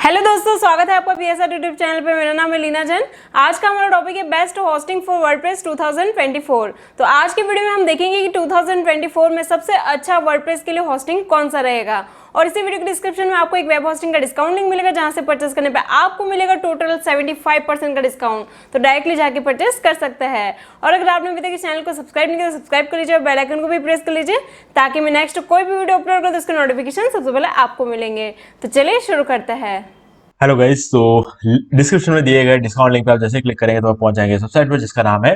Hello दोस्तों, स्वागत है आपका PSR यूट्यूब चैनल पे। मेरा नाम है लीना जैन। आज का हमारा टॉपिक है बेस्ट होस्टिंग फॉर वर्डप्रेस 2024। तो आज की वीडियो में हम देखेंगे कि 2024 में सबसे अच्छा वर्डप्रेस के लिए होस्टिंग कौन सा रहेगा। और इसी वीडियो के डिस्क्रिप्शन में आपको एक वेब होस्टिंग का डिस्काउंट लिंक मिलेगा, जहां से परचेस करने पे आपको मिलेगा टोटल 75% का डिस्काउंट। तो डायरेक्टली जाके परचेस कर सकते हैं। और अगर आपने अभी तक इस चैनल को सब्सक्राइब नहीं किया तो सब्सक्राइब कर लीजिए और बेल आइकन को भी प्रेस कर लीजिए, ताकि मैं नेक्स्ट कोई भी वीडियो अपलोड करूँ तो उसके नोटिफिकेशन सबसे पहले आपको मिलेंगे। तो चलिए शुरू करते हैं। हेलो गाइस, तो डिस्क्रिप्शन में दिए गए डिस्काउंट लिंक पे आप जैसे क्लिक करेंगे तो आप पहुंच जाएंगे वेबसाइट पर जिसका नाम है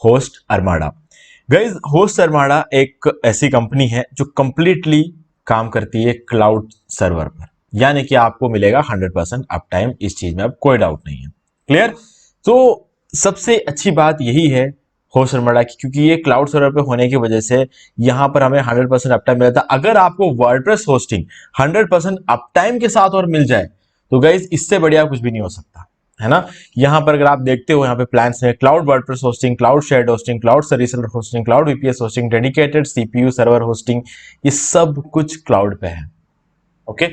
host Armada. Guys, host Armada एक ऐसी कंपनी है जो कंप्लीटली काम करती है क्लाउड सर्वर पर, यानी कि आपको मिलेगा 100% अप टाइम। इस चीज में अब कोई डाउट नहीं है। क्लियर? तो सबसे अच्छी बात यही है होस्ट अरमाडा की, क्योंकि ये क्लाउड सर्वर पे होने की वजह से यहाँ पर हमें 100% अप टाइम मिलता है। अगर आपको वर्डप्रेस होस्टिंग 100% अप टाइम के साथ और मिल जाए तो गाइज इससे बढ़िया कुछ भी नहीं हो सकता, है ना। यहां पर अगर आप देखते हो, यहाँ पे प्लान्स में cloud WordPress hosting, cloud shared hosting, cloud reseller hosting, cloud VPS hosting, dedicated CPU server hosting, ये सब कुछ क्लाउड पे है। ओके,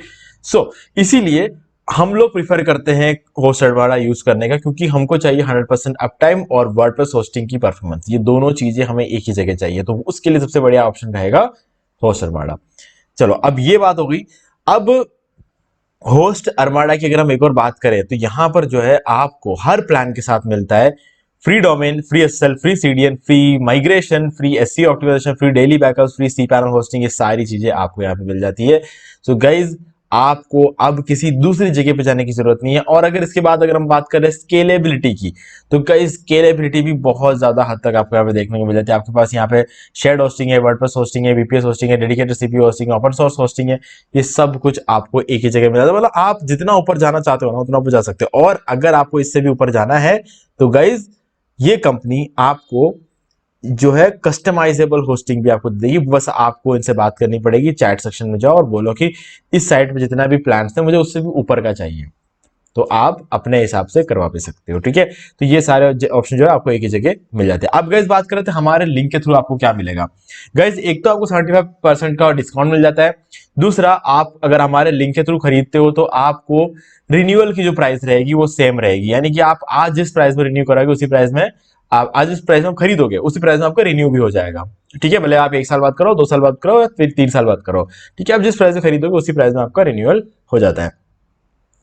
सो इसीलिए हम लोग प्रिफर करते हैं होस्ट अरमाडा यूज करने का, क्योंकि हमको चाहिए 100% अप टाइम और वर्डप्रेस होस्टिंग की परफॉर्मेंस। ये दोनों चीजें हमें एक ही जगह चाहिए, तो उसके लिए सबसे बढ़िया ऑप्शन रहेगा होस्ट अरमाडा। चलो, अब ये बात हो गई। अब होस्ट अरमाडा की अगर हम एक और बात करें तो यहां पर जो है आपको हर प्लान के साथ मिलता है free domain, free SSL, free CDN, free migration, free SEO optimisation, free daily backups, free cPanel hosting. ये सारी चीजें आपको यहाँ पे मिल जाती है। सो गाइज, आपको अब किसी दूसरी जगह पे जाने की जरूरत नहीं है। और अगर इसके बाद अगर हम बात करें स्केलेबिलिटी की, तो गाइज स्केलेबिलिटी भी बहुत ज्यादा हद तक आपको यहाँ पे देखने को मिल जाती है। आपके पास यहाँ पे शेयर्ड होस्टिंग है, वर्डप्रेस होस्टिंग है, वीपीएस होस्टिंग है, डेडिकेटेड सीपीयू होस्टिंग है, ओपन सोर्स होस्टिंग है। ये सब कुछ आपको एक ही जगह मिल जाता है। मतलब आप जितना ऊपर जाना चाहते हो ना, उतना ऊपर जा सकते हो। और अगर आपको इससे भी ऊपर जाना है तो गाइज ये कंपनी आपको जो है कस्टमाइजेबल होस्टिंग भी आपको देगी। बस आपको इनसे बात करनी पड़ेगी, चैट सेक्शन में जाओ और बोलो कि इस साइट पे जितना भी प्लान्स थे मुझे उससे भी ऊपर का चाहिए, तो आप अपने हिसाब से करवा भी सकते हो। ठीक है, तो ये सारे ऑप्शन जो है आपको एक ही जगह मिल जाते हैं। अब गाइस बात करें तो हमारे लिंक के थ्रू आपको क्या मिलेगा। गाइस, एक तो आपको 75% का डिस्काउंट मिल जाता है। दूसरा, आप अगर हमारे लिंक के थ्रू खरीदते हो तो आपको रिन्यूअल की जो प्राइस रहेगी वो सेम रहेगी, यानी कि आप आज जिस प्राइस में रिन्यू कराओगे उसी प्राइस में आप आज जिस प्राइस में खरीदोगे उसी प्राइस में आपका रिन्यू भी हो जाएगा। ठीक है, भले आप 1 साल बाद करो, 2 साल बाद करो, फिर 3 साल बाद करो। ठीक है, आप जिस प्राइस में खरीदोगे उसी प्राइस में आपका रिन्यूअल हो जाता है।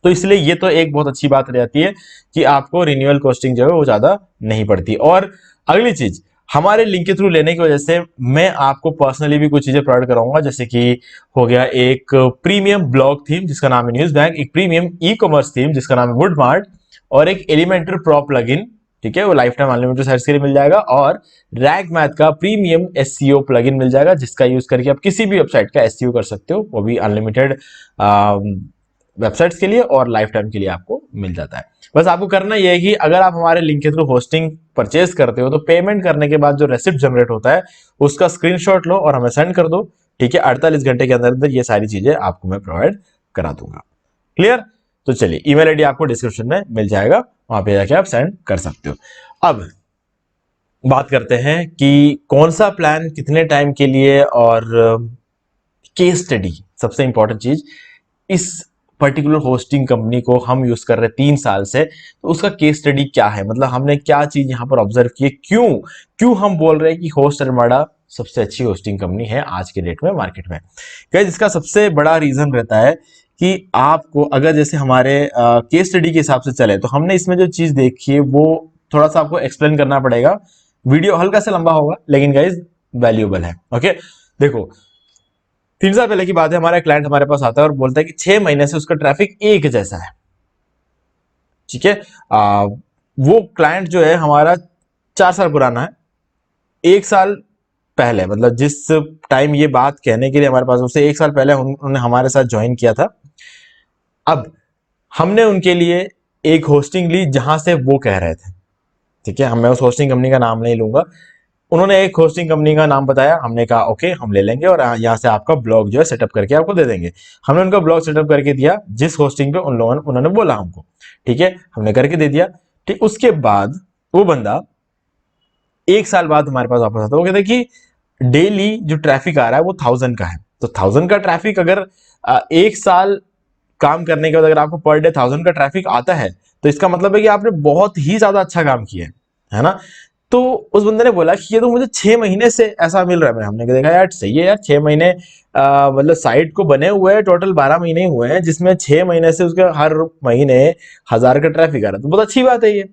तो इसलिए ये तो एक बहुत अच्छी बात रहती है कि आपको रिन्यूअल कॉस्टिंग जो है वो ज्यादा नहीं पड़ती। और अगली चीज, हमारे लिंक के थ्रू लेने की वजह से मैं आपको पर्सनली भी कुछ चीजें प्रोवाइड कराऊंगा, जैसे कि हो गया एक प्रीमियम ब्लॉग थीम जिसका नाम है न्यूज बैंक, एक प्रीमियम ई कॉमर्स थीम जिसका नाम है वुडमार्ट, और एक एलिमेंटर प्रो प्लगइन। ठीक है, वो लाइफ टाइम अनलिमिटेड सर्च के लिए मिल जाएगा। और रैंक मैथ का प्रीमियम एसईओ प्लगइन मिल जाएगा, जिसका यूज करके आप किसी भी वेबसाइट का एसईओ कर सकते हो, वो भी अनलिमिटेड वेबसाइट्स के लिए और लाइफ टाइम के लिए आपको मिल जाता है। बस आपको करना यह है कि अगर आप हमारे लिंक के थ्रू होस्टिंग परचेज करते हो तो पेमेंट करने के बाद जो रेसिप्ट जनरेट होता है उसका स्क्रीनशॉट लो और हमें सेंड कर दो। ठीक है, 48 घंटे के अंदर अंदर ये सारी चीजें आपको मैं प्रोवाइड करा दूंगा। क्लियर? तो चलिए, ईमेल आईडी आपको डिस्क्रिप्शन में मिल जाएगा, वहां पे जाके आप सेंड कर सकते हो। अब बात करते हैं कि कौन सा प्लान कितने टाइम के लिए, और केस स्टडी सबसे इंपॉर्टेंट चीज। इस पर्टिकुलर होस्टिंग कंपनी को हम यूज कर रहे हैं 3 साल से, तो उसका केस स्टडी क्या है, मतलब हमने क्या चीज यहां पर ऑब्जर्व की है, क्यों क्यों हम बोल रहे हैं कि होस्ट अरमाडा सबसे अच्छी होस्टिंग कंपनी है आज के डेट में मार्केट में। गाइस, इसका सबसे बड़ा रीजन रहता है कि आपको अगर जैसे हमारे केस स्टडी के हिसाब से चले तो हमने इसमें जो चीज देखी है वो थोड़ा सा आपको एक्सप्लेन करना पड़ेगा। वीडियो हल्का सा लंबा होगा लेकिन गाइज वैल्यूएबल है। ओके, देखो, 3 साल पहले की बात है, हमारा क्लाइंट हमारे पास आता है और बोलता है कि 6 महीने से उसका ट्रैफिक एक जैसा है। ठीक है, वो क्लाइंट जो है हमारा 4 साल पुराना है। 1 साल पहले, मतलब जिस टाइम ये बात कहने के लिए हमारे पास, उससे 1 साल पहले उन्होंने हमारे साथ ज्वाइन किया था। अब हमने उनके लिए एक होस्टिंग ली जहां से वो कह रहे थे। ठीक है, मैं उस होस्टिंग कंपनी का नाम नहीं लूंगा। उन्होंने एक होस्टिंग कंपनी का नाम बताया, हमने कहा ओके हम ले लेंगे और यहाँ से आपका ब्लॉग जो है सेटअप करके आपको दे देंगे। हमने उनका ब्लॉग सेटअप करके दिया जिस होस्टिंग पे उन्होंने बोला हमको। ठीक है, हमने करके दे दिया। ठीक, उसके बाद वो बंदा 1 साल बाद हमारे पास वापस आता है। वो कहते हैं कि डेली जो ट्रैफिक आ रहा है वो 1000 का है। तो 1000 का ट्रैफिक अगर 1 साल काम करने के बाद अगर आपको पर डे 1000 का ट्रैफिक आता है तो इसका मतलब है कि आपने बहुत ही ज्यादा अच्छा काम किया है ना। तो उस बंदे ने बोला कि ये तो मुझे 6 महीने से ऐसा मिल रहा है। हमने देखा यार सही है यार, 6 महीने मतलब साइट को बने हुए हैं टोटल 12 महीने हुए हैं, जिसमें 6 महीने से उसके हर महीने 1000 का ट्रैफिक आ रहा है, तो बहुत अच्छी बात है ये।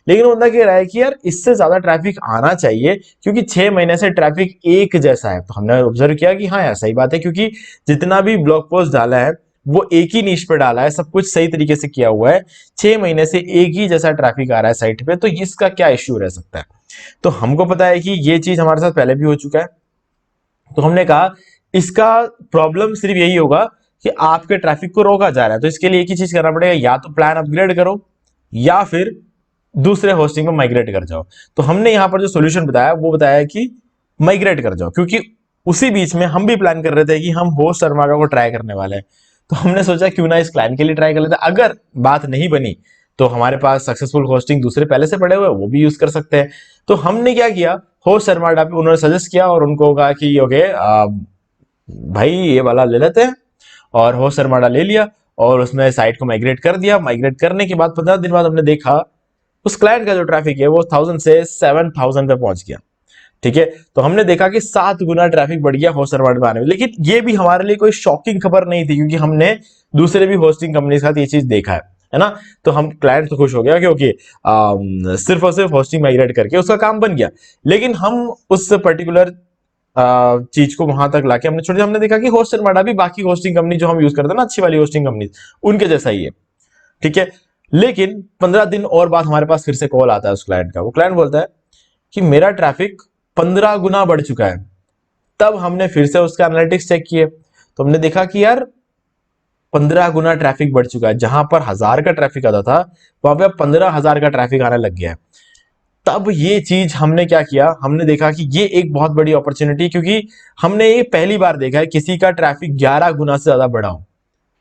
लेकिन बंदा कह रहा है कि यार इससे ज्यादा ट्रैफिक आना चाहिए क्योंकि 6 महीने से ट्रैफिक एक जैसा है। तो हमने ऑब्जर्व किया कि हाँ यार सही बात है, क्योंकि जितना भी ब्लॉग पोस्ट डाला है वो एक ही नीश पे डाला है, सब कुछ सही तरीके से किया हुआ है, 6 महीने से एक ही जैसा ट्रैफिक आ रहा है साइट पे, तो इसका क्या इश्यू रह सकता है। तो हमको पता है कि ये चीज हमारे साथ पहले भी हो चुका है, तो हमने कहा इसका प्रॉब्लम सिर्फ यही होगा कि आपके ट्रैफिक को रोका जा रहा है। तो इसके लिए एक ही चीज करना पड़ेगा, या तो प्लान अपग्रेड करो या फिर दूसरे होस्टिंग में माइग्रेट कर जाओ। तो हमने यहां पर जो सोल्यूशन बताया वो बताया कि माइग्रेट कर जाओ, क्योंकि उसी बीच में हम भी प्लान कर रहे थे कि हम होस्ट अर्मागा को ट्राई करने वाले हैं। तो हमने सोचा क्यों ना इस क्लाइंट के लिए ट्राई कर लेते, अगर बात नहीं बनी तो हमारे पास सक्सेसफुल होस्टिंग दूसरे पहले से पड़े हुए वो भी यूज कर सकते हैं। तो हमने क्या किया, होस्ट अर्माडा पे उन्होंने सजेस्ट किया और उनको कहा कि ओके भाई ये वाला ले लेते हैं, और होस्ट अर्माडा ले लिया और उसमें साइट को माइग्रेट कर दिया। माइग्रेट करने के बाद 15 दिन बाद हमने देखा उस क्लाइंट का जो ट्रैफिक है वो 1000 से 7000 पे पहुंच गया। ठीक है, तो हमने देखा कि 7 गुना ट्रैफिक बढ़ गया होस्ट सर्वर में आने में। लेकिन ये भी हमारे लिए कोई शॉकिंग खबर नहीं थी, क्योंकि हमने दूसरे भी होस्टिंग कंपनी के साथ ये चीज देखा है ना। तो हम क्लाइंट तो खुश हो गया क्योंकि सिर्फ और सिर्फ होस्टिंग माइग्रेट करके उसका काम बन गया। लेकिन हम उस पर्टिकुलर चीज को वहां तक लाके हमने देखा कि होस्ट सर्वर भी बाकी होस्टिंग कंपनी जो हम यूज करते हैं ना, अच्छी वाली होस्टिंग कंपनी, उनके जैसा ही है। ठीक है, लेकिन 15 दिन और बाद हमारे पास फिर से कॉल आता है उस क्लाइंट का। वो क्लाइंट बोलता है कि मेरा ट्रैफिक 15 गुना बढ़ चुका है। तब हमने फिर से उसका एनालिटिक्स चेक किए तो हमने देखा कि यार 15 गुना ट्रैफिक बढ़ चुका है। जहां पर 1000 का ट्रैफिक आता था वहां पे 15,000 का ट्रैफिक आने लग गया है। तब ये चीज हमने क्या किया, हमने देखा कि ये एक बहुत बड़ी अपॉर्चुनिटी, क्योंकि हमने ये पहली बार देखा है किसी का ट्रैफिक 11 गुना से ज्यादा बढ़ा हो,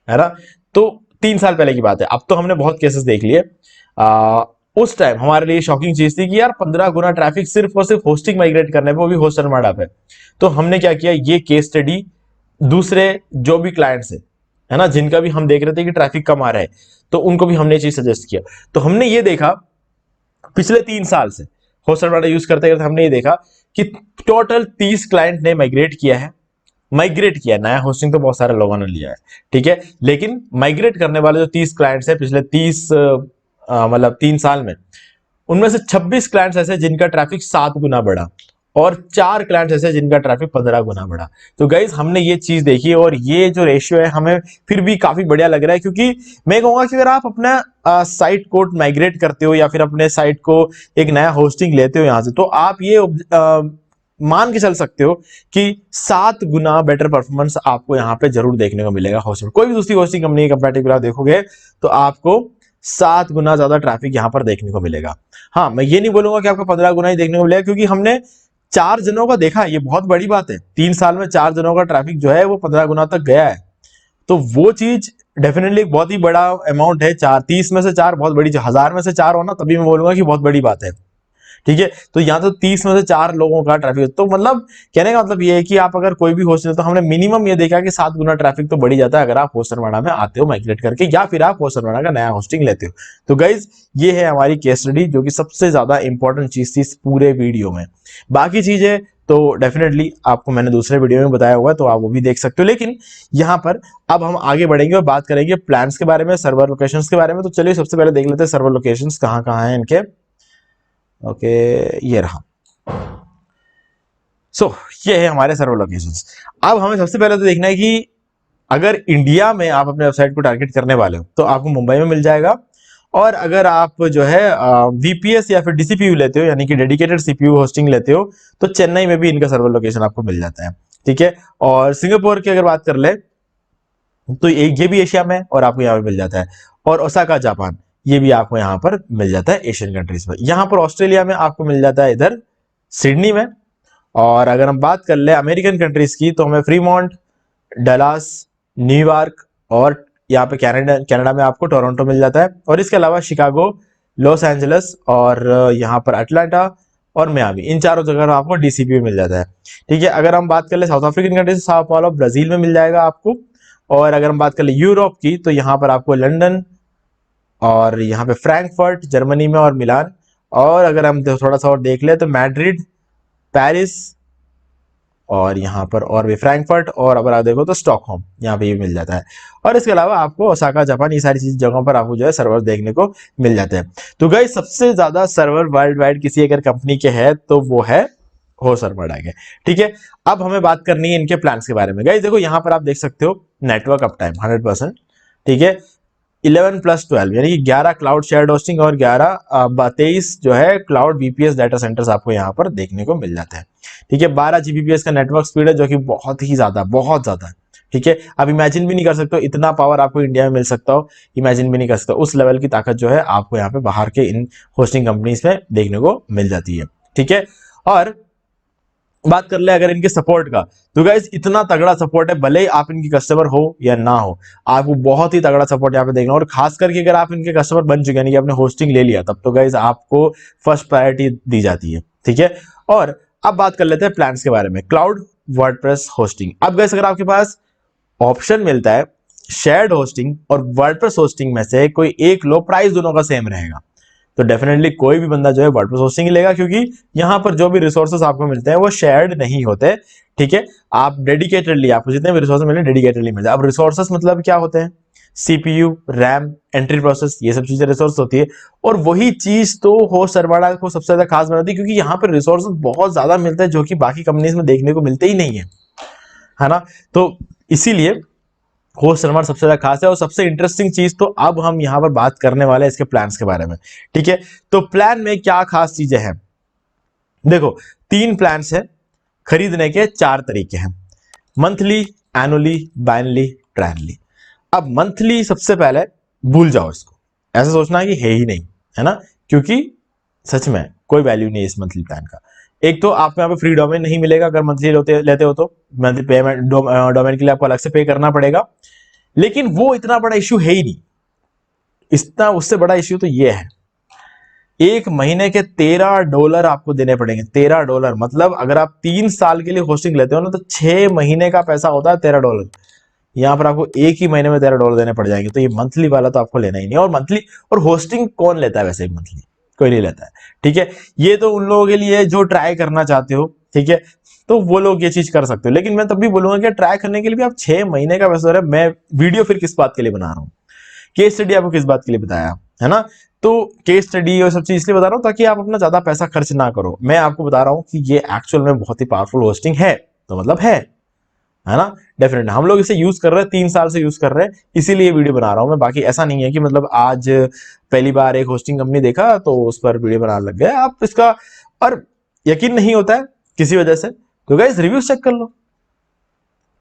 है ना। तो 3 साल पहले की बात है, अब तो हमने बहुत केसेस देख लिए। उस टाइम हमारे लिए शॉकिंग चीज थी कि यार 15 गुना ट्रैफिक सिर्फ और सिर्फ होस्टिंग माइग्रेट करने पे, वो भी होस्ट अर्माडा पे। तो हमने क्या किया, ये केस स्टडी दूसरे जो भी क्लाइंट्स है ना, जिनका भी हम देख रहे थे कि ट्रैफिक कम आ रहा है, तो उनको भी हमने ये चीज सजेस्ट किया। तो हमने ये देखा पिछले 3 साल से होस्ट अर्माडा यूज करते करते हमने ये देखा कि टोटल 30 क्लाइंट ने माइग्रेट किया है। नया होस्टिंग तो बहुत सारे लोगों ने लिया है, ठीक है, लेकिन माइग्रेट करने वाले जो 30 क्लाइंट्स हैं पिछले 30 मतलब 3 साल में, उनमें से 26 क्लाइंट्स ऐसे जिनका ट्रैफिक 7 गुना बढ़ा और 4 क्लाइंट्स ऐसे जिनका ट्रैफिक 15 गुना बढ़ा। तो गाइज हमने ये चीज देखी और ये जो रेशियो है हमें फिर भी काफी बढ़िया लग रहा है, क्योंकि मैं कहूंगा कि अगर आप अपना साइट को माइग्रेट करते हो या फिर अपने साइट को एक नया होस्टिंग लेते हो यहां से, तो आप ये मान के चल सकते हो कि 7 गुना बेटर परफॉर्मेंस आपको यहाँ पे जरूर देखने को मिलेगा होस्टिंग। कोई भी दूसरी होस्टिंग कंपनी का कंपैरेटिव देखोगे तो आपको 7 गुना ज्यादा ट्रैफिक यहाँ पर देखने को मिलेगा। हाँ, मैं ये नहीं बोलूंगा कि आपको 15 गुना ही देखने को मिलेगा, क्योंकि हमने 4 जनों का देखा, ये बहुत बड़ी बात है। 3 साल में 4 जनों का ट्रैफिक जो है वो 15 गुना तक गया है, तो वो चीज डेफिनेटली बहुत ही बड़ा अमाउंट है। 30 में से 4 बहुत बड़ी, 1000 में से 4 होना तभी मैं बोलूंगा कि बहुत बड़ी बात है। ठीक है, तो यहाँ तो 30 में से 4 लोगों का ट्रैफिक, तो मतलब कहने का मतलब ये है कि आप अगर कोई भी होस्ट लेते, तो हमने मिनिमम ये देखा कि 7 गुना ट्रैफिक तो बढ़ी जाता है अगर आप होस्ट अर्माडा में आते हो माइग्रेट करके, या फिर आप होस्ट अर्माडा का नया होस्टिंग लेते हो। तो गाइज ये है हमारी केस स्टडी, जो कि सबसे ज्यादा इंपॉर्टेंट चीज थी इस पूरे वीडियो में। बाकी चीजें तो डेफिनेटली आपको मैंने दूसरे वीडियो में बताया हुआ है, तो आप वो भी देख सकते हो। लेकिन यहाँ पर अब हम आगे बढ़ेंगे और बात करेंगे प्लान्स के बारे में, सर्वर लोकेशंस के बारे में। तो चलिए सबसे पहले देख लेते हैं सर्वर लोकेशंस कहाँ कहाँ हैं इनके। ओके, ये रहा। ये है हमारे सर्वर लोकेशंस। अब हमें सबसे पहले तो देखना है कि अगर इंडिया में आप अपने वेबसाइट को टारगेट करने वाले हो तो आपको मुंबई में मिल जाएगा, और अगर आप जो है वीपीएस या फिर डीसीपीयू लेते हो, यानी कि डेडिकेटेड सीपीयू होस्टिंग लेते हो, तो चेन्नई में भी इनका सर्वर लोकेशन आपको मिल जाता है। ठीक है, और सिंगापुर की अगर बात कर ले तो ये भी एशिया में और आपको यहाँ पे मिल जाता है, और ओसाका जापान ये भी आपको यहाँ पर मिल जाता है एशियन कंट्रीज में। यहाँ पर ऑस्ट्रेलिया में आपको मिल जाता है इधर सिडनी में। और अगर हम बात कर ले अमेरिकन कंट्रीज की, तो हमें फ्रीमॉन्ट, डलास, न्यूयॉर्क, और यहाँ पे कनाडा में आपको टोरंटो मिल जाता है। और इसके अलावा शिकागो, लॉस एंजल्स, और यहाँ पर अटलांटा और मियामी, इन चारों जगह आपको डीसीपी मिल जाता है। ठीक है, अगर हम बात कर ले south African country, Sao Paulo Brazil में मिल जाएगा आपको, और अगर हम बात कर ले यूरोप की, तो यहाँ पर आपको लंदन और यहाँ पे फ्रैंकफर्ट जर्मनी में और मिलान, और अगर हम थोड़ा सा और देख ले तो मैड्रिड, पेरिस, और यहाँ पर और भी फ्रैंकफर्ट, और अगर आप देखो तो स्टॉकहोम, यहाँ पे ये मिल जाता है। और इसके अलावा आपको ओसाका जापान, ये सारी चीज जगहों पर आपको जो है सर्वर देखने को मिल जाते हैं। तो गाइस सबसे ज्यादा सर्वर वर्ल्ड वाइड किसी अगर कंपनी के है तो वो है होस्ट अरमाडा के। ठीक है, अब हमें बात करनी है इनके प्लान्स के बारे में। गाइस देखो यहाँ पर आप देख सकते हो नेटवर्क अप टाइम 100%। ठीक है, 11+12 यानी कि 11 क्लाउड शेयर्ड होस्टिंग और 23 जो है क्लाउड बीपीएस डाटा सेंटर्स आपको यहाँ पर देखने को मिल जाते हैं। ठीक है, 12 जीबीपीएस का नेटवर्क स्पीड है, जो कि बहुत ज्यादा है। ठीक है, आप इमेजिन भी नहीं कर सकते हो इतना पावर आपको इंडिया में मिल सकता हो, इमेजिन भी नहीं कर सकते। उस लेवल की ताकत जो है आपको यहाँ पे बाहर के इन होस्टिंग कंपनीज में देखने को मिल जाती है। ठीक है, और बात कर ले अगर इनके सपोर्ट का, तो गाइस इतना तगड़ा सपोर्ट है, भले ही आप इनकी कस्टमर हो या ना हो, आपको बहुत ही तगड़ा सपोर्ट यहाँ पे देखना। और खास करके अगर आप इनके कस्टमर बन चुके हैं, कि आपने होस्टिंग ले लिया, तब तो गाइस आपको फर्स्ट प्रायोरिटी दी जाती है। ठीक है, और अब बात कर लेते हैं प्लान्स के बारे में। Cloud WordPress hosting. अब गाइस अगर आपके पास ऑप्शन मिलता है शेयर्ड होस्टिंग और वर्डप्रेस होस्टिंग में से कोई एक लो, प्राइस दोनों का सेम रहेगा, तो डेफिनेटली कोई भी बंदा जो है वर्डप्रेस होस्टिंग ही लेगा, क्योंकि यहाँ पर जो भी रिसोर्सेस आपको मिलते हैं वो शेयर्ड नहीं होते। ठीक है, आप डेडिकेटेडली, आपको जितने भी रिसोर्सेस मिले डेडिकेटेडली मिलते हैं। अब रिसोर्सेस मतलब क्या होते हैं? सीपीयू, रैम, एंट्री प्रोसेस, ये सब चीजें रिसोर्स होती है। और वही चीज तो होस्ट अरमाडा को सबसे ज्यादा खास बनाती है, क्योंकि यहाँ पर रिसोर्सेस बहुत ज्यादा मिलते हैं, जो कि बाकी कंपनीज में देखने को मिलते ही नहीं है ना। तो इसीलिए होस्ट अरमाडा सबसे ज्यादा खास है। और सबसे इंटरेस्टिंग चीज तो अब हम यहाँ पर बात करने वाले हैं इसके प्लान्स के बारे में। ठीक है, तो प्लान में क्या खास चीजें हैं? देखो 3 प्लान्स है, खरीदने के 4 तरीके हैं, मंथली, एनुअली, बाइनली, ट्रायली। अब मंथली सबसे पहले भूल जाओ इसको, ऐसा सोचना है कि है ही नहीं, है ना, क्योंकि सच में कोई वैल्यू नहीं है इस मंथली प्लान का। एक तो आपको यहाँ पे फ्री डोमेन नहीं मिलेगा अगर मंथली लेते हो, तो मंथली पेमेंट डोमेन के लिए आपको अलग से पे करना पड़ेगा। लेकिन वो इतना बड़ा इश्यू है ही नहीं, इतना उससे बड़ा इश्यू तो ये है, 1 महीने के $13 आपको देने पड़ेंगे। $13 मतलब अगर आप 3 साल के लिए होस्टिंग लेते हो ना, तो 6 महीने का पैसा होता है $13। यहाँ पर आपको एक ही महीने में $13 देने पड़ जाएंगे। तो ये मंथली वाला तो आपको लेना ही नहीं। और मंथली और होस्टिंग कौन लेता है वैसे? मंथली कोई नहीं लेता है। ठीक है, ये तो उन लोगों के लिए जो ट्राई करना चाहते हो। ठीक है, तो वो लोग ये चीज कर सकते हो। लेकिन मैं तब भी बोलूंगा कि ट्राई करने के लिए भी आप 6 महीने का पैसा, मैं वीडियो फिर किस बात के लिए बना रहा हूँ, केस स्टडी आपको किस बात के लिए बताया, है ना। तो केस स्टडी और सब चीज इसलिए बता रहा हूँ ताकि आप अपना ज्यादा पैसा खर्च ना करो। मैं आपको बता रहा हूँ कि ये एक्चुअल में बहुत ही पावरफुल होस्टिंग है, तो मतलब है ना। डेफिनेटली हम लोग इसे यूज कर रहे हैं, 3 साल से यूज कर रहे हैं, इसीलिए वीडियो बना रहा हूं मैं। बाकी ऐसा नहीं है कि मतलब आज पहली बार एक होस्टिंग कंपनी देखा तो उस पर वीडियो बनाने लग गए आप। इसका और यकीन नहीं होता है किसी वजह से, तो गाइस रिव्यूज चेक कर लो,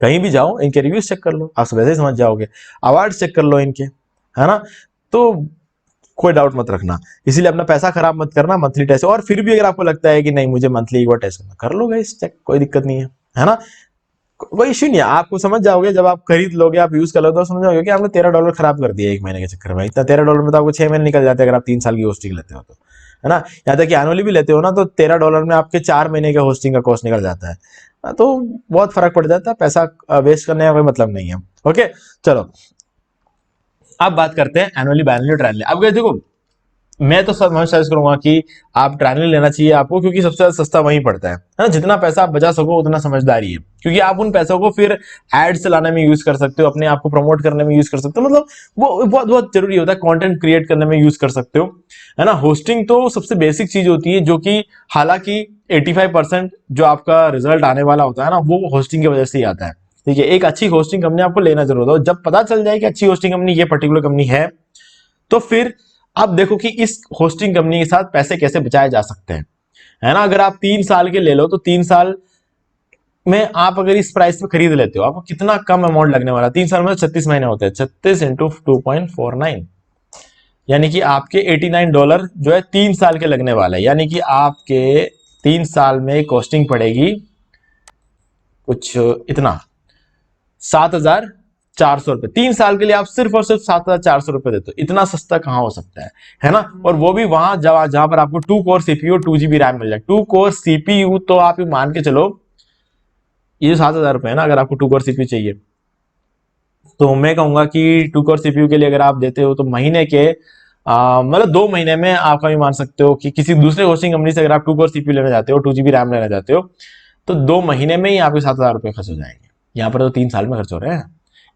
कहीं भी जाओ इनके रिव्यूज चेक कर लो, आप वैसे ही समझ जाओगे। अवार्ड चेक कर लो इनके, है ना। तो कोई डाउट मत रखना, इसीलिए अपना पैसा खराब मत करना मंथली टेस्ट। और फिर भी अगर आपको लगता है कि नहीं मुझे मंथली एक बार टेस्ट करना, कर लो गाइस चेक, कोई दिक्कत नहीं है ना। कोई इश्यू नहीं है, आपको समझ जाओगे जब आप खरीद लोगे, आप यूज कर लोगे तो समझ जाओगे कि आपने $13 खराब कर दिया 1 महीने के चक्कर में। इतना $13 में तो आपको 6 महीने निकल जाते हैं अगर आप 3 साल की होस्टिंग लेते हो तो, है ना। यहाँ तक कि एनुअली भी लेते हो ना, तो $13 में आपके 4 महीने के होस्टिंग का कॉस्ट निकल जाता है। तो बहुत फर्क पड़ जाता है, पैसा वेस्ट करने का कोई मतलब नहीं है। ओके चलो, अब बात करते हैं एनुअली, बाइनली, ट्रायली। अब देखो मैं तो सब सजेस्ट करूंगा कि आप ट्रायली लेना चाहिए आपको, क्योंकि सबसे ज्यादा सस्ता वहीं पड़ता है ना। जितना पैसा आप बचा सको उतना समझदारी है, क्योंकि आप उन पैसों को फिर एड्स चलाने में यूज कर सकते हो, अपने आप को प्रमोट करने में यूज कर सकते हो। मतलब वो बहुत बहुत जरूरी होता है, कंटेंट क्रिएट करने में यूज कर सकते हो, है ना। होस्टिंग तो सबसे बेसिक चीज होती है, जो कि हालांकि 85% जो आपका रिजल्ट आने वाला होता है ना, वो होस्टिंग की वजह से ही आता है। ठीक है, एक अच्छी होस्टिंग कंपनी आपको लेना जरूर होता है। जब पता चल जाए कि अच्छी होस्टिंग कंपनी ये पर्टिकुलर कंपनी है, तो फिर आप देखो कि इस होस्टिंग कंपनी के साथ पैसे कैसे बचाए जा सकते हैं, है ना। अगर आप 3 साल के ले लो, तो 3 साल में आप अगर इस प्राइस पे खरीद लेते हो, आपको कितना कम अमाउंट लगने वाला है। 3 साल में 36 महीने होते हैं, 36 × 2.49, यानी कि आपके $89 जो है 3 साल के लगने वाला है। यानी कि आपके 3 साल में कॉस्टिंग पड़ेगी कुछ इतना, 7,400 रुपए। 3 साल के लिए आप सिर्फ और सिर्फ 7,400 रुपए देते हो। इतना सस्ता कहां हो सकता है ना। और वो भी वहां जहां पर आपको 2 कोर सीपीयू, 2 GB रैम मिल जाए। 2 कोर सीपीयू तो आप मान के चलो, ये 7,000 रुपए है ना, अगर आपको 2 कोर सीपीयू चाहिए तो मैं कहूंगा कि 2 कोर सीपीयू के लिए अगर आप देते हो तो महीने के मतलब 2 महीने में आपका भी मान सकते हो कि किसी दूसरे होस्टिंग कंपनी से अगर आप 2 कोर सीपीयू लेना चाहते हो, 2 GB रैम लेना चाहते हो, तो 2 महीने में ही आपके 7,000 रुपये खर्च हो जाएंगे। यहाँ पर तो 3 साल में खर्च हो रहे हैं।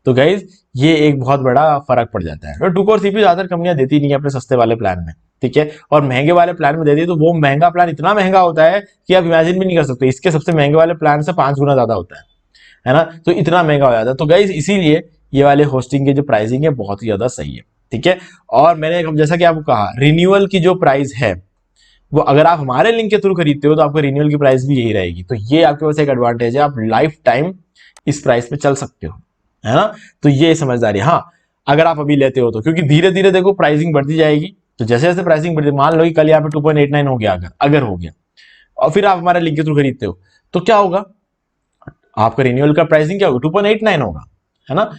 तो गाइज ये एक बहुत बड़ा फर्क पड़ जाता है। 2 कोर सीपीयू ज्यादातर कंपनियां देती नहीं है अपने सस्ते वाले प्लान में, ठीक है, और महंगे वाले प्लान में देती है तो वो महंगा प्लान इतना महंगा होता है कि आप इमेजिन भी नहीं कर सकते। इसके सबसे महंगे वाले प्लान से 5 गुना ज्यादा होता है ना, तो इतना महंगा हो जाता है। तो गाइज इसीलिए ये वाले होस्टिंग के जो प्राइसिंग है बहुत ही ज्यादा सही है, ठीक है। और मैंने जैसा कि आपको कहा, रिन्यूअल की जो प्राइस है वो अगर आप हमारे लिंक के थ्रू खरीदते हो तो आपको रिन्यूअल की प्राइस भी यही रहेगी। तो ये आपके पास एक एडवांटेज है, आप लाइफ टाइम इस प्राइस पे चल सकते हो, है ना। तो ये समझदारी, हाँ अगर आप अभी लेते हो तो, क्योंकि धीरे धीरे देखो प्राइसिंग बढ़ती जाएगी। तो जैसे जैसे प्राइसिंग बढ़ती, मान लो कि कल यहाँ पे 2.89 हो गया, अगर हो गया, और फिर आप हमारे लिंक के थ्रू खरीदते हो तो क्या होगा, आपका रिन्यूअल का प्राइसिंग क्या होगा, 2.89 होगा, है ना।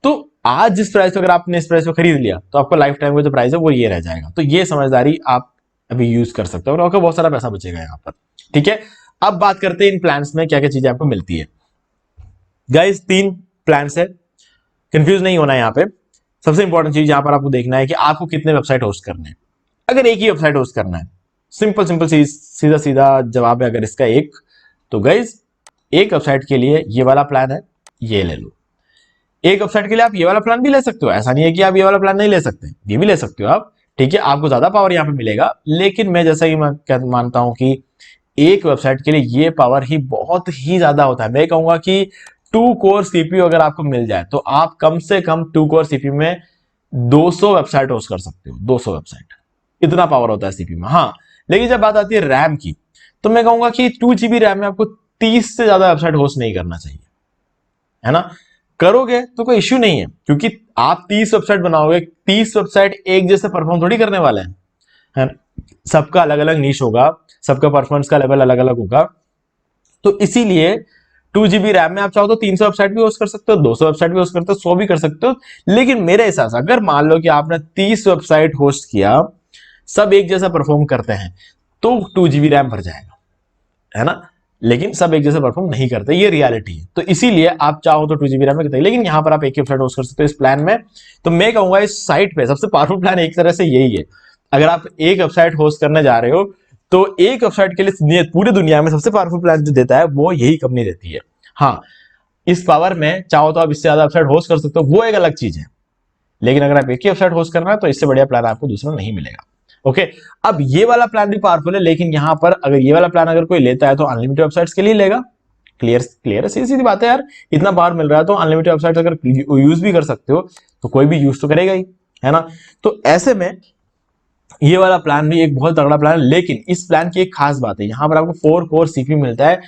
तो आज जिस प्राइस पे अगर आपने इस प्राइस पे खरीद लिया तो आपका लाइफ टाइम का जो प्राइस है वो ये रह जाएगा। तो ये समझदारी आप अभी यूज कर सकते हो और आपका बहुत सारा पैसा बचेगा यहाँ पर, ठीक है। अब बात करते हैं इन प्लान्स में क्या क्या चीजें आपको मिलती है। गाइस 3 प्लान्स है, कंफ्यूज नहीं होना है यहाँ पे। सबसे इंपॉर्टेंट चीज यहाँ पर आपको देखना है कि आपको कितने वेबसाइट होस्ट करने हैं। अगर एक ही वेबसाइट होस्ट करना है, सिंपल सीधा सीधा जवाब है अगर इसका एक, तो गाइज एक वेबसाइट के लिए ये वाला प्लान है, ये ले लो। एक वेबसाइट के लिए आप ये वाला प्लान भी ले सकते हो, ऐसा नहीं है कि आप ये वाला प्लान नहीं ले सकते, ये भी ले सकते हो आप, ठीक है। आपको ज्यादा पावर यहाँ पे मिलेगा, लेकिन मैं जैसा कि मैं मानता हूं कि एक वेबसाइट के लिए ये पावर ही बहुत ही ज्यादा होता है। मैं कहूंगा कि 2 कोर सीपीयू अगर आपको मिल जाए तो आप कम से कम 2 कोर सीपीयू में 200 वेबसाइट होस्ट कर सकते हो, 200 वेबसाइट, इतना पावर होता है सीपीयू में। हाँ, लेकिन जब बात आती है रैम की, तो मैं कहूंगा कि 2 GB रैम में आपको 30 से ज्यादा वेबसाइट होस्ट नहीं करना चाहिए, है ना। करोगे तो कोई इश्यू नहीं है, क्योंकि आप 30 वेबसाइट बनाओगे, 30 वेबसाइट एक जैसे परफॉर्म थोड़ी करने वाले हैं, है ना? सबका अलग अलग नीश होगा, सबका परफॉर्मेंस का लेवल अलग अलग होगा। तो इसीलिए 2 GB रैम में आप चाहो तो 300 वेबसाइट भी होस्ट कर सकते हो, 200 वेबसाइट भी होस्ट करते हो, 100 भी कर सकते हो। लेकिन मेरे हिसाब से अगर मान लो कि आपने 30 वेबसाइट होस्ट किया, सब एक जैसा परफॉर्म करते हैं, तो 2 GB रैम भर जाएगा, है ना। लेकिन सब एक जैसे परफॉर्म नहीं करते, ये रियलिटी है। तो इसीलिए आप चाहो तो 2 GB रैम में करते हैं, लेकिन यहां पर आप एक ही वेबसाइट होस्ट कर सकते हो इस प्लान में। तो मैं कहूंगा इस साइट पे सबसे पावरफुल प्लान एक तरह से यही है। अगर आप एक वेबसाइट होस्ट करने जा रहे हो तो एक वेबसाइट के लिए पूरी दुनिया में सबसे पावरफुल प्लान जो देता है वो यही कंपनी देती है। हाँ, इस पावर में चाहो तो आप इससे ज्यादा वेबसाइट होस्ट कर सकते हो, वो एक अलग चीज है। लेकिन अगर आप एक ही वेबसाइट होस्ट करना है तो इससे बढ़िया प्लान आपको दूसरा नहीं मिलेगा। ओके, अब ये वाला प्लान भी पावरफुल है, लेकिन यहां पर अगर ये वाला प्लान अगर कोई लेता है तो अनलिमिटेड वेबसाइट्स के लिए लेगा। क्लियर है, सीधी सीधी बात है यार। इतना पावर मिल रहा है तो अनलिमिटेड वेबसाइट अगर यूज भी कर सकते हो तो कोई भी यूज तो करेगा ही, है ना। तो ऐसे में ये वाला प्लान भी एक बहुत तगड़ा प्लान है। लेकिन इस प्लान की एक खास बात है, यहां पर आपको 4 कोर सीपीयू मिलता है,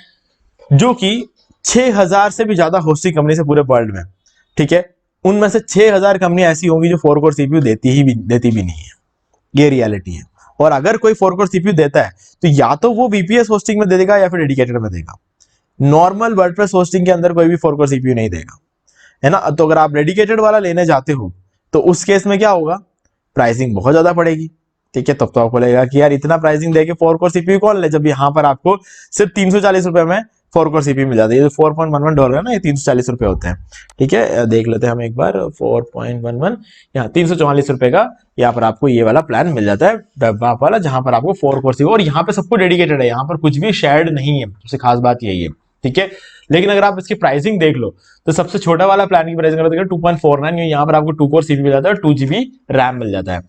जो कि 6000 से भी ज्यादा होस्टिंग कंपनी से पूरे वर्ल्ड में, ठीक है। उनमें से 6000 कंपनी ऐसी होंगी जो 4 कोर सीपीयू देती भी नहीं है, ये रियलिटी है। और अगर कोई 4 कोर सीपीयू देता है तो या तो वो वीपीएस होस्टिंग में दे देगा या फिर डेडिकेटेड में देगा। नॉर्मल वर्डप्रेस होस्टिंग के अंदर कोई भी 4 कोर सीपीयू नहीं देगा, है ना। तो अगर आप डेडिकेटेड वाला लेने जाते हो तो उस केस में क्या होगा, प्राइसिंग बहुत ज्यादा पड़ेगी, ठीक है। तब तो आपको लगेगा कि यार इतना प्राइसिंग देके 4 कोर सीपीयू कौन ले, जब यहाँ पर आपको सिर्फ 340 रुपए में 4 कोर सीपीयू मिल जाती है। ये जो $4.11 है ना, ये 340 रुपए होते हैं, ठीक है। देख लेते हैं हम एक बार, 4.11 यहाँ 344 रुपए का यहाँ पर आपको ये वाला प्लान मिल जाता है, वेब ऐप वाला, जहां पर आपको 4 कोर सीपीयू, और यहाँ पे सब कुछ डेडिकेटेड है, यहाँ पर कुछ भी शेयर्ड नहीं है। सबसे खास बात यही है, ठीक है। लेकिन अगर आप इसकी प्राइसिंग देख लो तो सबसे छोटा वाला प्लान की प्राइसिंग अगर 2.49, यहाँ पर आपको 2 कोर सीपीयू मिल जाता है, 2 GB रैम मिल जाता है।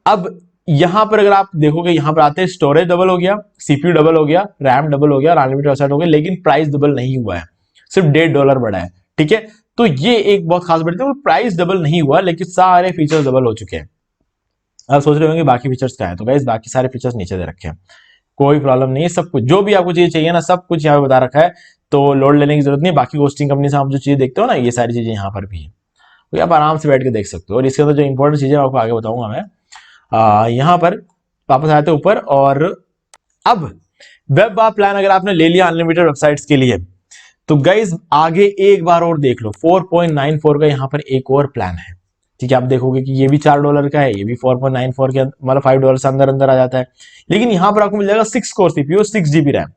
अब यहां पर अगर आप देखोगे, यहां पर आते हैं स्टोरेज डबल हो गया, सीपीयू डबल हो गया, रैम डबल हो गया और अनलिमिटेड वेबसाइट हो गया, लेकिन प्राइस डबल नहीं हुआ है, सिर्फ $1.5 बढ़ा है, ठीक है। तो ये एक बहुत खास बात है, प्राइस डबल नहीं हुआ लेकिन सारे फीचर्स डबल हो चुके हैं। आप सोच रहे होंगे बाकी फीचर्स क्या है, तो गाइस बाकी सारे फीचर्स नीचे दे रखे हैं, कोई प्रॉब्लम नहीं है। सब कुछ जो भी आपको चीजें चाहिए ना, सब कुछ यहाँ पे बता रखा है, तो लोड लेने की जरूरत नहीं। बाकी होस्टिंग कंपनी से आप जो चीजें देखते हो ना, ये सारी चीजें यहाँ पर भी है, तो आप आराम से बैठ के देख सकते हो। और इसके अंदर जो इंपॉर्टेंट चीजें आपको आगे बताऊंगा मैं। यहाँ पर वापस आते ऊपर, और अब वेब ऐप प्लान अगर आपने ले लिया अनलिमिटेड वेबसाइट्स के लिए, तो गाइज आगे एक बार और देख लो, 4.94 का यहाँ पर एक और प्लान है, ठीक है। आप देखोगे कि ये भी $4 का है, ये भी 4.94 के मतलब $5 से अंदर अंदर आ जाता है। लेकिन यहाँ पर आपको मिल जाएगा 6 कोर सीपीयू, 6 GB रैम,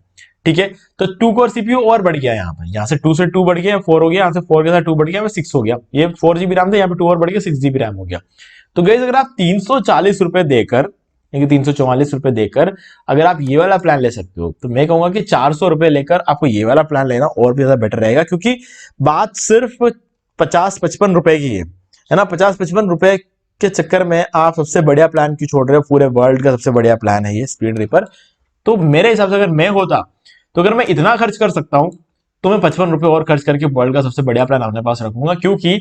ठीक है। तो 2 कोर सीपीयू और बढ़ गया यहाँ पर, यहाँ से 2 से 2 बढ़ गया, 4 हो गया, यहाँ से 4 के साथ 2 बढ़ गया, 6 हो गया। ये 4 GB रैम था, यहाँ पे 2 और बढ़ गया, 6 GB रैम हो गया। तो गाइस अगर आप 340 रुपए देकर, 344 रुपए देकर अगर आप ये वाला प्लान ले सकते हो, तो मैं कहूंगा कि 400 रुपए लेकर आपको ये वाला प्लान लेना और भी ज्यादा बेटर रहेगा, क्योंकि बात सिर्फ 50-55 रुपए की है ना। 50-55 रुपए के चक्कर में आप सबसे बढ़िया प्लान क्यों छोड़ रहे हो? पूरे वर्ल्ड का सबसे बढ़िया प्लान है ये स्पीड रीपर। तो मेरे हिसाब से अगर मैं होता, तो अगर मैं इतना खर्च कर सकता हूं, तो मैं 55 रुपए और खर्च करके वर्ल्ड का सबसे बढ़िया प्लान अपने पास रखूंगा, क्योंकि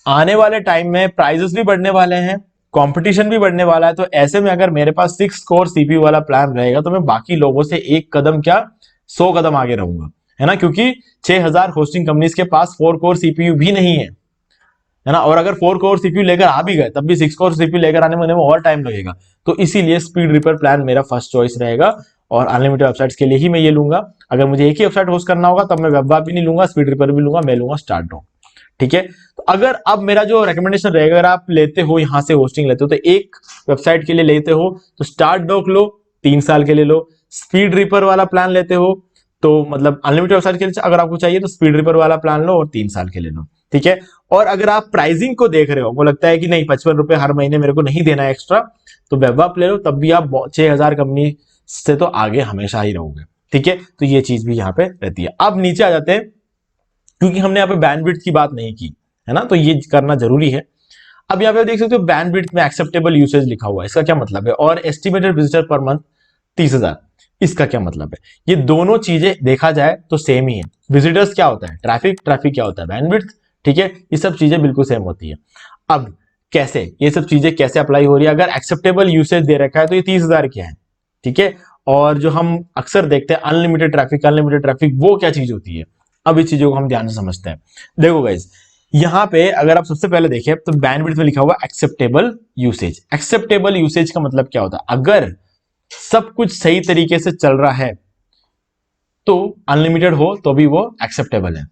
आने वाले टाइम में प्राइजेस भी बढ़ने वाले हैं, कंपटीशन भी बढ़ने वाला है। तो ऐसे में अगर मेरे पास 6 कोर सीपीयू वाला प्लान रहेगा, तो मैं बाकी लोगों से एक कदम क्या 100 कदम आगे रहूंगा, है ना। क्योंकि 6000 होस्टिंग कंपनीज के पास 4 कोर सीपीयू भी नहीं है ना। और अगर 4 कोर सीपीयू लेकर आ भी गए, तब भी 6 कोर सीपीयू लेकर आने में और टाइम लगेगा। तो इसीलिए स्पीड रीपर प्लान मेरा फर्स्ट चॉइस रहेगा, और अनलिमिटेड वेबसाइट्स के लिए ही मैं ये लूंगा। अगर मुझे एक ही वेबसाइट होस्ट करना होगा, तब मैं वेबवाप भी नहीं लूंगा, स्पीड रीपर भी लूंगा, मैं लूंगा स्टारडॉक। ठीक है। तो अगर अब मेरा जो रिकमेंडेशन रहेगा, अगर आप लेते हो यहां से होस्टिंग लेते हो, तो एक वेबसाइट के लिए लेते हो तो स्टारडॉक लो, 3 साल के लिए लो। स्पीड रीपर वाला प्लान लेते हो तो मतलब अनलिमिटेड वेबसाइट के लिए अगर आपको चाहिए, तो स्पीड रीपर वाला प्लान लो और 3 साल के लिए लो। ठीक है। और अगर आप प्राइसिंग को देख रहे हो, वो लगता है कि नहीं 55 रुपए हर महीने मेरे को नहीं देना है एक्स्ट्रा, तो वेबवाप ले लो, तब भी आप 6000 कंपनी से तो आगे हमेशा ही रहोगे। ठीक है। तो ये चीज भी यहाँ पे रहती है। अब नीचे आ जाते हैं, क्योंकि हमने यहाँ पे बैंडविड्थ की बात नहीं की है ना, तो ये करना जरूरी है। अब यहाँ पे देख सकते हो बैंडविड्थ में एक्सेप्टेबल यूसेज लिखा हुआ है, इसका क्या मतलब है? और एस्टिमेटेड विजिटर पर मंथ 30,000, इसका क्या मतलब है? ये दोनों चीजें देखा जाए तो सेम ही है। विजिटर्स क्या होता है? ट्रैफिक, ट्रैफिक क्या होता है? बैंडविड्थ। ठीक है। ये सब चीजें बिल्कुल सेम होती है। अब कैसे ये सब चीजें कैसे अप्लाई हो रही है? अगर एक्सेप्टेबल यूसेज दे रखा है, तो ये 30,000 क्या है? ठीक है। और जो हम अक्सर देखते हैं अनलिमिटेड ट्रैफिक, वो क्या चीज होती है? अब इस चीजों को हम ध्यान से समझते हैं। देखो गाइस, यहां पे अगर आप सबसे पहले देखें, तो बैंडविड्थ में लिखा हुआ एक्सेप्टेबल यूसेज। एक्सेप्टेबल यूसेज का मतलब क्या होता है? अगर सब कुछ सही तरीके से चल रहा है, तो अनलिमिटेड हो तो भी वो एक्सेप्टेबल है।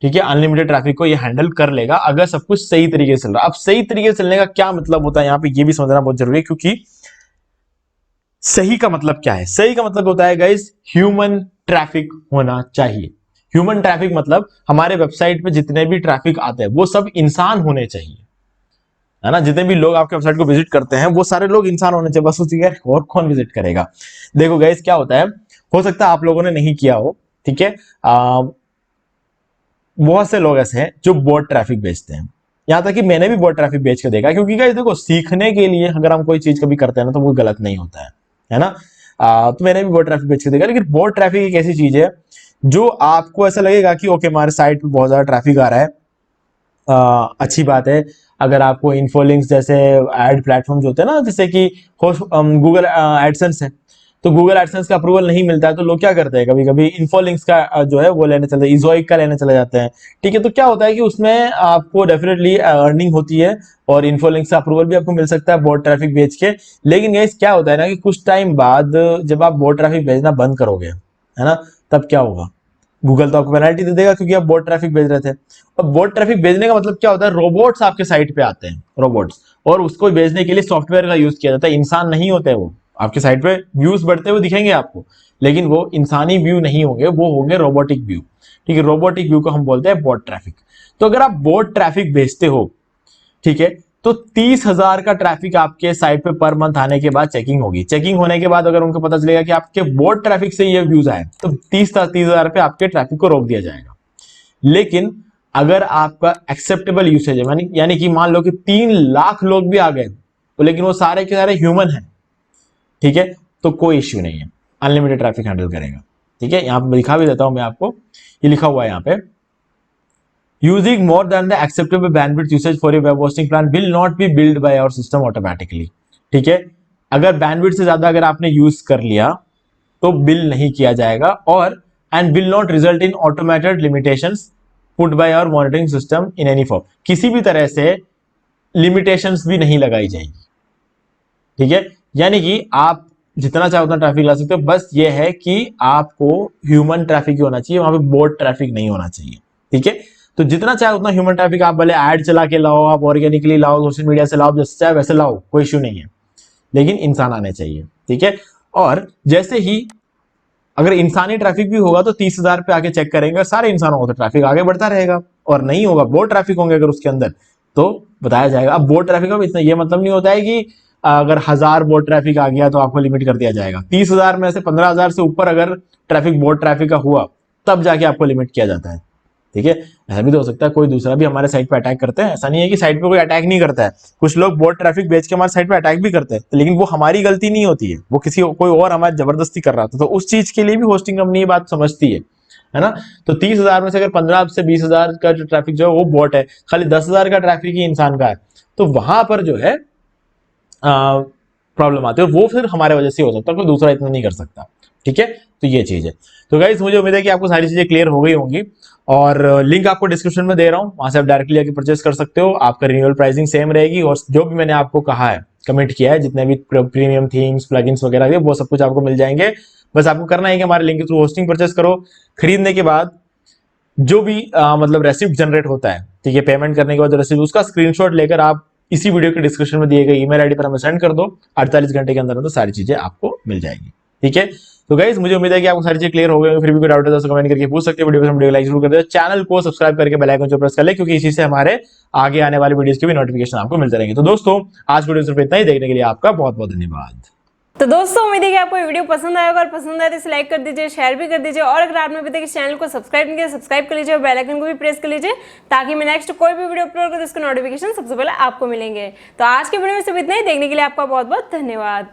ठीक है। अनलिमिटेड ट्रैफिक को ये हैंडल कर लेगा, अगर सब कुछ सही तरीके से चल रहा है। अब सही तरीके से चलने का क्या मतलब होता है, यहां पे ये भी समझना बहुत जरूरी है, क्योंकि सही का मतलब क्या है? सही का मतलब होता है गाइस, ह्यूमन ट्रैफिक होना चाहिए। ह्यूमन ट्रैफिक मतलब हमारे वेबसाइट पे जितने भी ट्रैफिक आते हैं, वो सब इंसान होने चाहिए, है ना। जितने भी लोग आपके वेबसाइट को विजिट करते हैं, वो सारे लोग इंसान होने चाहिए। बस उसी यार और कौन विजिट करेगा? देखो गाइस, क्या होता है, हो सकता है आप लोगों ने नहीं किया हो, ठीक है। बहुत से लोग ऐसे हैं जो बॉट ट्रैफिक बेचते हैं। यहां तक कि मैंने भी बॉट ट्रैफिक बेच के देखा, क्योंकि गाइस देखो, सीखने के लिए अगर हम कोई चीज कभी करते हैं ना, तो वो गलत नहीं होता है ना। तो मैंने भी बॉट ट्रैफिक बेच के देखा। लेकिन बॉट ट्रैफिक एक ऐसी चीज है जो आपको ऐसा लगेगा कि ओके, हमारे साइट पे बहुत ज्यादा ट्रैफिक आ रहा है, अच्छी बात है। अगर आपको इन्फोलिंक्स जैसे एड प्लेटफॉर्म जो होते हैं ना, जैसे कि गूगल एडसेंस है, तो गूगल एडसेंस का अप्रूवल नहीं मिलता है, तो लोग क्या करते हैं, कभी कभी इन्फोलिंक्स का जो है वो लेने चले, इजोइक का लेने चले जाते हैं। ठीक है। तो क्या होता है कि उसमें आपको डेफिनेटली अर्निंग होती है, और इन्फोलिंक्स का अप्रूवल भी आपको मिल सकता है बॉट ट्रैफिक बेच के। लेकिन गाइस क्या होता है ना, कि कुछ टाइम बाद जब आप बॉट ट्रैफिक भेजना बंद करोगे, है ना, तब क्या होगा? गूगल तो आपको पेनल्टी दे देगा, क्योंकि आप बोट ट्रैफिक भेज रहे थे। और बोट ट्रैफिक भेजने का मतलब क्या होता है? रोबोट्स आपके साइट पे आते हैं, रोबोट्स, और उसको भेजने के लिए सॉफ्टवेयर का यूज किया जाता है। इंसान नहीं होते हैं वो। आपके साइट पे व्यूज बढ़ते हुए दिखेंगे आपको, लेकिन वो इंसानी व्यू नहीं होंगे, वो होंगे रोबोटिक व्यू। ठीक है। रोबोटिक व्यू को हम बोलते हैं बोट ट्रैफिक। तो अगर आप बोट ट्रैफिक भेजते हो, ठीक है, तो 30,000 का ट्रैफिक आपके साइट पे पर मंथ आने के बाद चेकिंग होगी। चेकिंग होने के बाद अगर उनको पता चलेगा कि आपके बोट ट्रैफिक से ये व्यूज आए, तो 30,000 पे आपके ट्रैफिक को रोक दिया जाएगा। लेकिन अगर आपका एक्सेप्टेबल यूसेज है, यानी कि मान लो कि 3 लाख लोग भी आ गए, तो लेकिन वो सारे के सारे ह्यूमन हैं, ठीक है, तो कोई इश्यू नहीं है, अनलिमिटेड ट्रैफिक हैंडल करेगा। ठीक है। यहां पर लिखा भी देता हूं मैं आपको, ये लिखा हुआ है यहाँ पे, Using more than the acceptable bandwidth usage for your web hosting plan will not be billed by our system automatically। ठीक है। अगर बैंडविड्थ से ज्यादा अगर आपने यूज कर लिया, तो बिल नहीं किया जाएगा, और and will not result in automated limitations put by our monitoring system in any form. किसी भी तरह से लिमिटेशंस भी नहीं लगाई जाएगी। ठीक है। यानी कि आप जितना चाहे उतना ट्रैफिक ला सकते हो, बस ये है कि आपको ह्यूमन ट्रैफिक ही होना चाहिए, वहां पे बोट ट्रैफिक नहीं होना चाहिए। ठीक है। तो जितना चाहे उतना ह्यूमन ट्रैफिक आप भले ऐड चला के लाओ, आप ऑर्गेनिकली लाओ, सोशल मीडिया से लाओ, जैसे चाहे वैसे लाओ, कोई इश्यू नहीं है, लेकिन इंसान आने चाहिए। ठीक है। और जैसे ही अगर इंसानी ट्रैफिक भी होगा तो 30,000 पे आके चेक करेंगे, सारे इंसानों को तो ट्रैफिक आगे बढ़ता रहेगा। और नहीं होगा, बोट ट्रैफिक होंगे अगर उसके अंदर, तो बताया जाएगा। अब बोट ट्रैफिक का इतना ये मतलब नहीं होता है कि अगर 1000 बोट ट्रैफिक आ गया तो आपको लिमिट कर दिया जाएगा। 30,000 में से 15,000 से ऊपर अगर ट्रैफिक बोट ट्रैफिक का हुआ तब जाके आपको लिमिट किया जाता है। ठीक है, ऐसा भी तो हो सकता है कोई दूसरा भी हमारे साइट पे अटैक करते हैं, ऐसा नहीं है कि साइट पे कोई अटैक नहीं करता है। कुछ लोग बोट ट्रैफिक बेच के हमारे साइट पे अटैक भी करते हैं, लेकिन वो हमारी गलती नहीं होती है, वो किसी कोई और हमारे जबरदस्ती कर रहा था। तो उस चीज के लिए भी होस्टिंग कंपनी ये बात समझती है ना। तो 30,000 में से अगर 15 से 20,000 का जो ट्रैफिक जो है वो बोट है, खाली 10,000 का ट्रैफिक ही इंसान का है, तो वहां पर जो है प्रॉब्लम आती है। और वो फिर हमारे वजह से हो सकता है, कोई दूसरा इतना नहीं कर सकता। ठीक है, तो ये चीज है। तो गाइस मुझे उम्मीद है कि आपको सारी चीजें क्लियर हो गई होंगी, और लिंक आपको डिस्क्रिप्शन में दे रहा हूं, वहां से आप डायरेक्टली आके परचेस कर सकते हो। आपका रिन्यूअल प्राइसिंग सेम रहेगी, और जो भी मैंने आपको कहा है, कमेंट किया है, जितने भी प्रीमियम थीम्स प्लगइन्स वगैरह वो सब कुछ आपको मिल जाएंगे। बस आपको करना है कि हमारे लिंक के थ्रू होस्टिंग परचेस करो। खरीदने के बाद जो भी मतलब रेसिप्ट जनरेट होता है, ठीक है, पेमेंट करने के बाद रेसिप्ट, उसका स्क्रीनशॉट लेकर आप इसी वीडियो के डिस्क्रिप्शन में दिए गए ईमेल आईडी पर हमें सेंड कर दो। 48 घंटे के अंदर तो सारी चीजें आपको मिल जाएंगी। ठीक है, तो गाइस मुझे उम्मीद है कि आपको सारी चीजें क्लियर हो गई। फिर भी कोई डाउट है तो कमेंट करके पूछ सकते हैं। वीडियो लाइक जरूर कर दो, चैनल को सब्सक्राइब करके बेल आइकन जो प्रेस कर ले, क्योंकि इसी से हमारे आगे आने वाले वीडियोस के भी नोटिफिकेशन आपको मिलते रहेंगे। तो दोस्तों आज वीडियो सिर्फ इतना ही, देखने के लिए आपका बहुत बहुत धन्यवाद। तो दोस्तों उम्मीद है कि आपको ये वीडियो पसंद आएगा, और पसंद आए तो इसे लाइक कर दीजिए, शेयर भी कर दीजिए, और अगर आपने अभी तक इस चैनल को सब्सक्राइब नहीं किया सब्सक्राइब कर लीजिए, और बेल आइकन को भी प्रेस कर लीजिए, ताकि मैं नेक्स्ट कोई भी वीडियो अपलोड करूँ तो उसके नोटिफिकेशन सबसे पहले आपको मिलेंगे। तो आज के वीडियो में सिर्फ इतना ही, देखने के लिए आपका बहुत बहुत धन्यवाद।